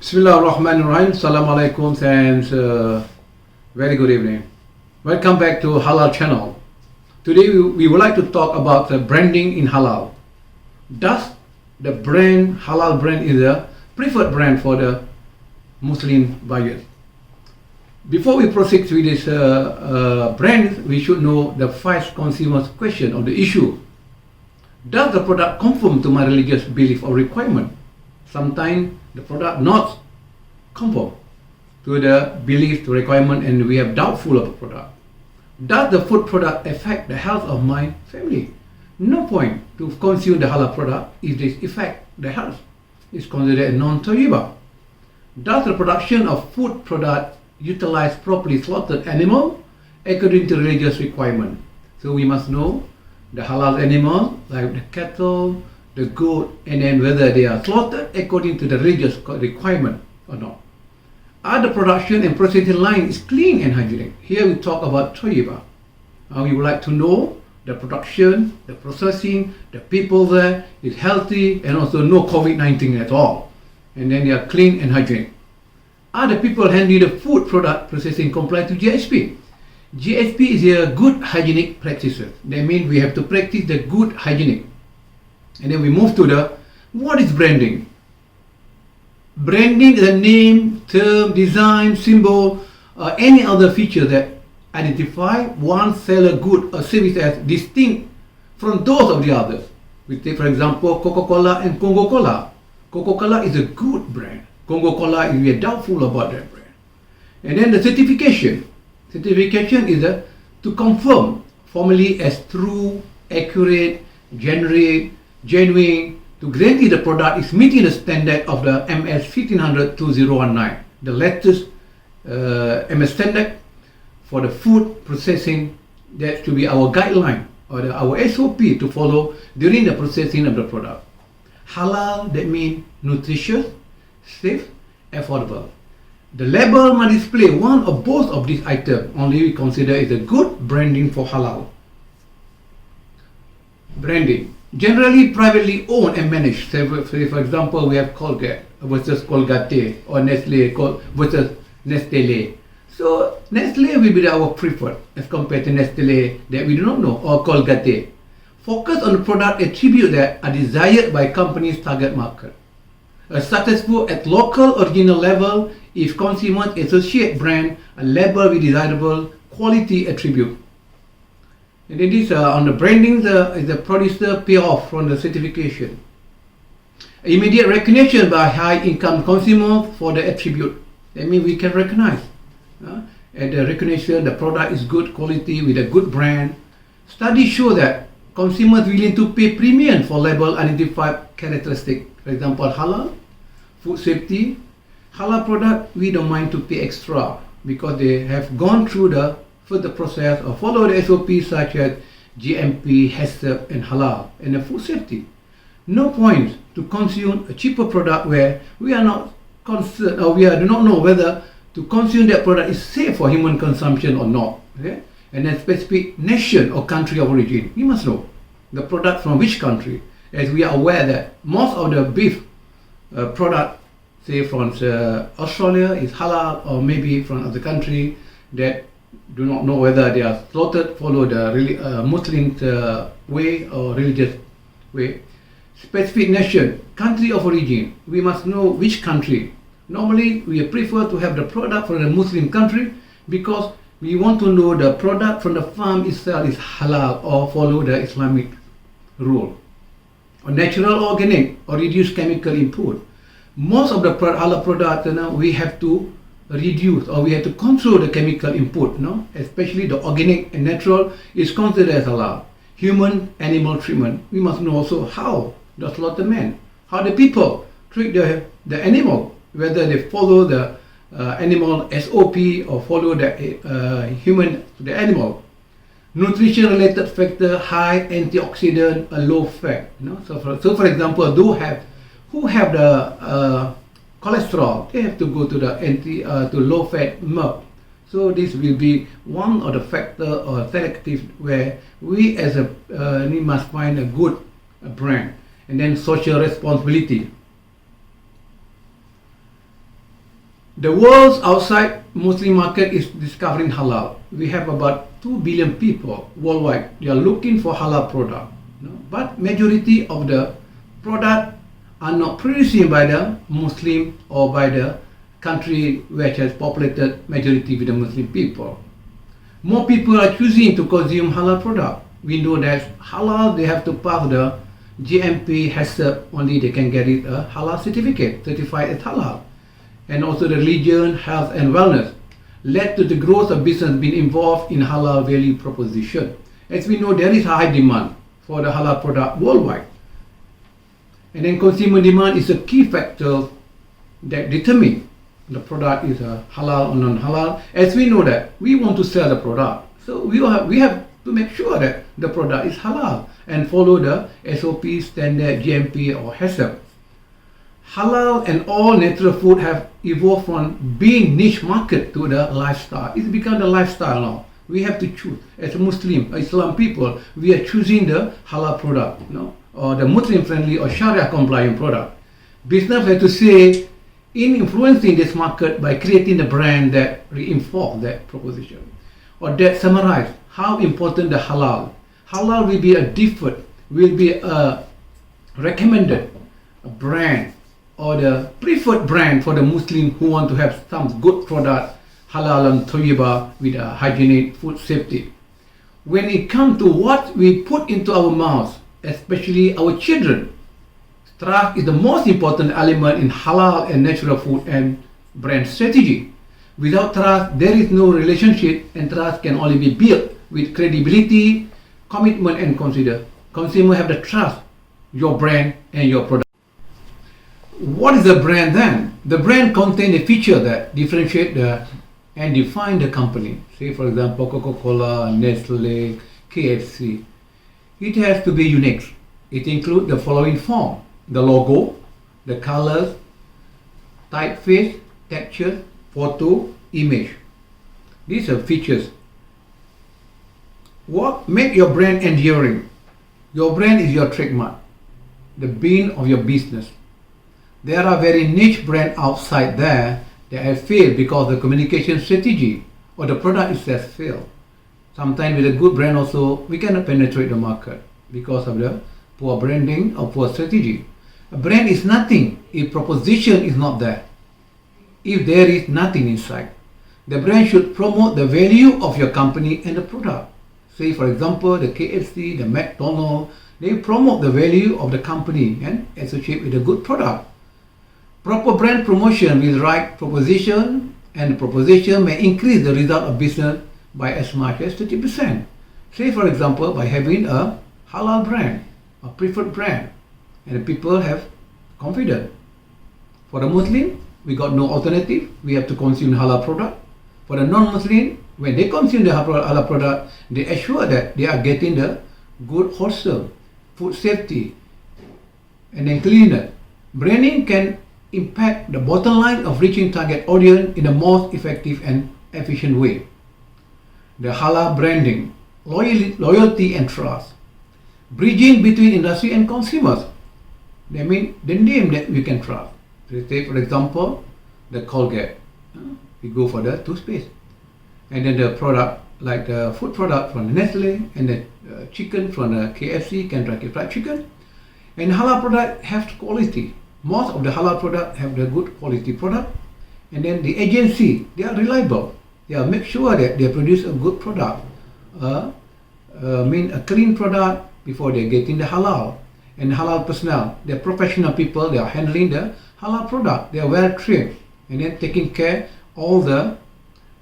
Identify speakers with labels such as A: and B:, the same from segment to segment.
A: Bismillahirrahmanirrahim. Assalamualaikum and very good evening. Welcome back to Halal channel. Today we would like to talk about the branding in halal. Does the brand halal brand is a preferred brand for the Muslim buyers? Before we proceed with this brand, we should know the 5 consumers question of the issue. Does the product conform to my religious belief or requirement? Sometimes the product not conform to the belief, to requirement, and we have doubtful of the product. Does the food product affect the health of my family? No point to consume the halal product if this affect the health. It's considered a non-tayyiba. Does the production of food product utilize properly slaughtered animal according to religious requirement? So we must know the halal animal like the cattle, the goat, and then whether they are slaughtered according to the religious requirement or not. Are the production and processing line is clean and hygienic? Here we talk about tayyiba. We would like to know the production, the processing, the people there is healthy and also no COVID-19 at all. And then they are clean and hygienic. Are the people handling the food product processing comply to GSP? GSP is a good hygienic practices. That means we have to practice the good hygienic. And then we move to the, what is branding? Branding is a name, term, design, symbol, or any other feature that identify one seller good or service as distinct from those of the others. We take for example Coca-Cola and Congo-Cola. Coca-Cola is a good brand. Congo-Cola we are doubtful about that brand. And then the certification. Certification is to confirm formally as true, accurate, genuine, to guarantee the product is meeting the standard of the MS 1500-2019, the latest MS standard for the food processing. That should be our guideline or our SOP to follow during the processing of the product. Halal, that means nutritious, safe, affordable. The label must display one or both of these items. Only we consider it a good branding for halal. Branding. Generally privately owned and managed. Say for example, we have Colgate versus Colgate or Nestle versus Nestle. So Nestle will be our preferred as compared to Nestle that we do not know, or Colgate. Focus on the product attributes that are desired by company's target market. A successful at local original level if consumers associate brand a label with desirable quality attribute. And then this on the branding, the producer pay off from the certification. Immediate recognition by high income consumer for the attribute. That means we can recognize. And the recognition, the product is good quality with a good brand. Studies show that consumers willing to pay premium for label identified characteristic. For example, halal, food safety. Halal product, we don't mind to pay extra because they have gone through the further process or follow the SOP such as GMP, HACCP, and halal, and the food safety. No point to consume a cheaper product where we are not concerned or do not know whether to consume that product is safe for human consumption or not. Okay? And then specific nation or country of origin. We must know the product from which country, as we are aware that most of the beef product, say from Australia, is halal, or maybe from other country that do not know whether they are slaughtered, follow the Muslim way or religious way. Specific nation, country of origin, we must know which country. Normally, we prefer to have the product from the Muslim country because we want to know the product from the farm itself is halal or follow the Islamic rule. Or natural, organic, or reduced chemical input. Most of the halal products, we have to reduce or we have to control the chemical input, especially the organic and natural is considered as halal. Human animal treatment, we must know also how the slaughterman, how the people treat the animal, whether they follow the animal SOP or follow the human to the animal. Nutrition related factor, high antioxidant, a low fat. So for example, who have the cholesterol, they have to go to the to low fat milk. So this will be one of the factor or selective where we as we must find a good brand. And then social responsibility. The world's outside Muslim market is discovering halal. We have about 2 billion people worldwide. They are looking for halal product. But majority of the product are not produced by the Muslim or by the country which has populated majority with the Muslim people. More people are choosing to consume halal product. We know that halal, they have to pass the GMP HACCP, only they can get it a halal certificate, certified as halal. And also the religion, health and wellness led to the growth of business being involved in halal value proposition. As we know, there is high demand for the halal product worldwide. And then consumer demand is a key factor that determines the product is a halal or non-halal. As we know that we want to sell the product, so we have to make sure that the product is halal and follow the SOP, standard, GMP or HACCP. Halal and all natural food have evolved from being niche market to the lifestyle. It's become the lifestyle now. We have to choose. As a Muslim, Islam people, we are choosing the halal product, or the Muslim friendly or Sharia compliant product. Business has to say in influencing this market by creating the brand that reinforce that proposition or that summarize how important the halal. Halal will be a default, will be a recommended brand or the preferred brand for the Muslim who want to have some good product, halal and tayyiba with a hygienic food safety. When it comes to what we put into our mouths, especially our children, trust is the most important element in halal and natural food and brand strategy. Without trust, there is no relationship, and trust can only be built with credibility, commitment and consider. Consumers have the trust, your brand and your product. What is a brand then? The brand contains a feature that differentiate and define the company. Say for example, Coca-Cola, Nestle, KFC. It has to be unique. It includes the following form: the logo, the colors, typeface, texture, photo, image. These are features. What make your brand enduring? Your brand is your trademark, the bean of your business. There are very niche brands outside there that have failed because the communication strategy or the product itself failed. Sometimes with a good brand also, we cannot penetrate the market because of the poor branding or poor strategy. A brand is nothing if proposition is not there. If there is nothing inside, the brand should promote the value of your company and the product. Say for example, the KFC, the McDonald's, they promote the value of the company and associate with a good product. Proper brand promotion with right proposition, and proposition may increase the result of business by as much as 30%. Say for example, by having a halal brand, a preferred brand, and people have confidence. For the Muslim, we got no alternative. We have to consume halal product. For the non-Muslim, when they consume the halal product, they assure that they are getting the good, wholesome food safety and then cleaner. Branding can impact the bottom line of reaching target audience in the most effective and efficient way. The halal branding, loyalty and trust, bridging between industry and consumers. That means the name that we can trust. Say for example, the Colgate. We go for the toothpaste, and then the product like the food product from Nestle and the chicken from the KFC, Kentucky Fried Chicken, and halal product have quality. Most of the halal product have the good quality product, and then the agency, they are reliable. They are make sure that they produce a good product, a clean product before they get in the halal. And halal personnel, they are professional people. They are handling the halal product. They are well trained, and then taking care all the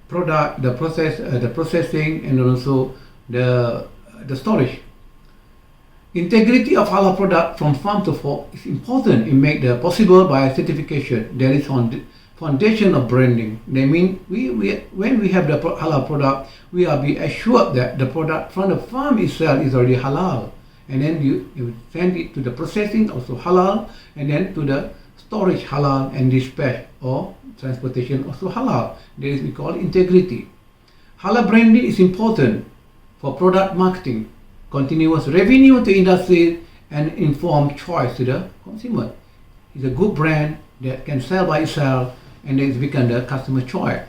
A: product, the processing, and also the storage. Integrity of halal product from farm to fork is important in make the possible by certification. There is foundation of branding. They mean when we have the halal product, we are be assured that the product from the farm itself is already halal, and then you send it to the processing also halal, and then to the storage halal, and dispatch or transportation also halal. There is we call integrity. Halal branding is important for product marketing, continuous revenue to industry, and informed choice to the consumer. It's a good brand that can sell by itself and then it's become the customer choice.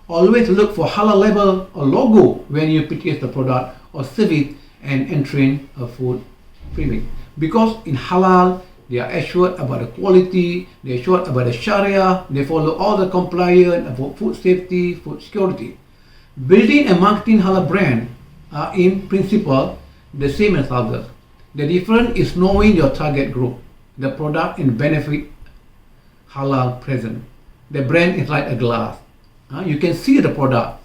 A: Always look for halal label or logo when you purchase the product or service and entering a food premix. Because in halal, they are assured about the quality, they are assured about the Sharia, they follow all the compliance about food safety, food security. Building and marketing halal brand are in principle the same as others. The difference is knowing your target group, the product and benefit halal present. The brand is like a glass. You can see the product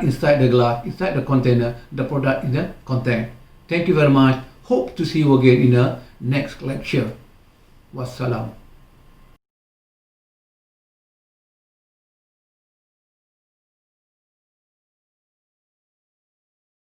A: inside the glass, inside the container, the product in the content. Thank you very much. Hope to see you again in the next lecture. Wassalam.